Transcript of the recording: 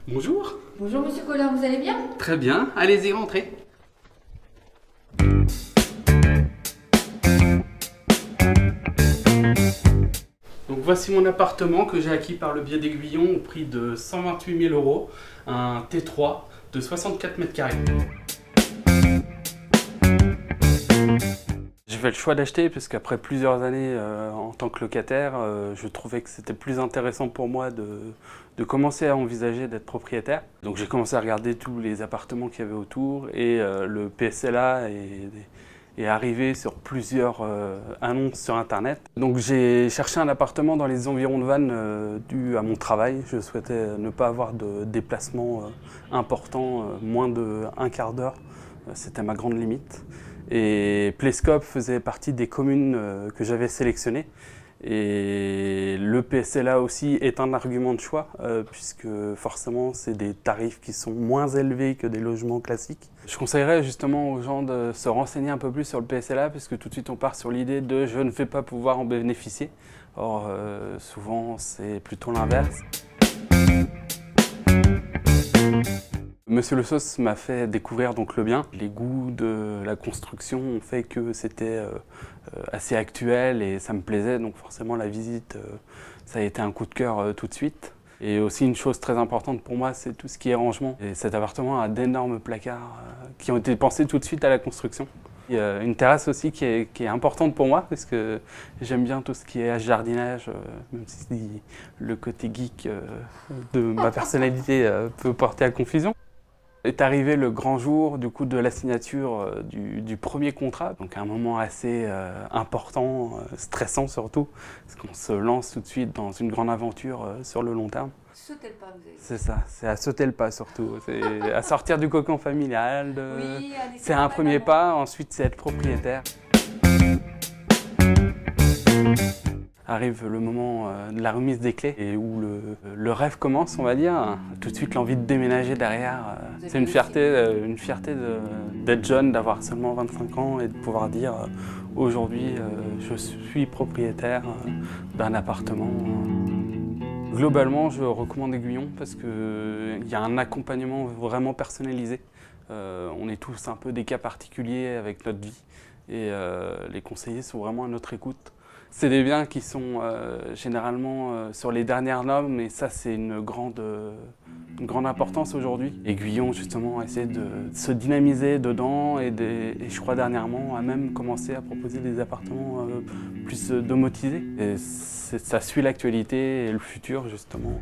Bonjour. Bonjour Monsieur Collin, vous allez bien? Très bien, allez-y, rentrez. Donc voici mon appartement que j'ai acquis par le biais d'Aiguillon au prix de 128 000 €, un T3 de 64 mètres carrés. J'ai fait le choix d'acheter parce qu'après plusieurs années en tant que locataire, je trouvais que c'était plus intéressant pour moi de commencer à envisager d'être propriétaire. Donc j'ai commencé à regarder tous les appartements qu'il y avait autour et le PSLA est arrivé sur plusieurs annonces sur internet. Donc j'ai cherché un appartement dans les environs de Vannes dû à mon travail. Je souhaitais ne pas avoir de déplacement important, moins d'un quart d'heure. C'était ma grande limite. Et Plescope faisait partie des communes que j'avais sélectionnées. Et le PSLA aussi est un argument de choix, puisque forcément c'est des tarifs qui sont moins élevés que des logements classiques. Je conseillerais justement aux gens de se renseigner un peu plus sur le PSLA, puisque tout de suite on part sur l'idée de je ne vais pas pouvoir en bénéficier. Or souvent c'est plutôt l'inverse. Monsieur Le Sauce m'a fait découvrir donc le bien. Les goûts de la construction ont fait que c'était assez actuel et ça me plaisait, donc forcément la visite, ça a été un coup de cœur tout de suite. Et aussi une chose très importante pour moi, c'est tout ce qui est rangement. Et cet appartement a d'énormes placards qui ont été pensés tout de suite à la construction. Il y a une terrasse aussi qui est importante pour moi parce que j'aime bien tout ce qui est jardinage, même si le côté geek de ma personnalité peut porter à confusion. Est arrivé le grand jour du coup de la signature du premier contrat, donc un moment assez important, stressant surtout, parce qu'on se lance tout de suite dans une grande aventure sur le long terme. Sautez le pas, vous avez dit. C'est ça, c'est à sauter le pas surtout, c'est à sortir du cocon familial, Oui, allez, c'est un premier pas, ensuite c'est être propriétaire. Arrive le moment de la remise des clés et où le rêve commence, on va dire. Tout de suite l'envie de déménager derrière. C'est une fierté d'être jeune, d'avoir seulement 25 ans et de pouvoir dire aujourd'hui je suis propriétaire d'un appartement. Globalement, je recommande Aiguillon parce qu'il y a un accompagnement vraiment personnalisé. On est tous un peu des cas particuliers avec notre vie et les conseillers sont vraiment à notre écoute. C'est des biens qui sont généralement sur les dernières normes et ça c'est une grande importance aujourd'hui. Aiguillon justement essaie de se dynamiser dedans et je crois dernièrement a même commencé à proposer des appartements plus domotisés. Et ça suit l'actualité et le futur justement.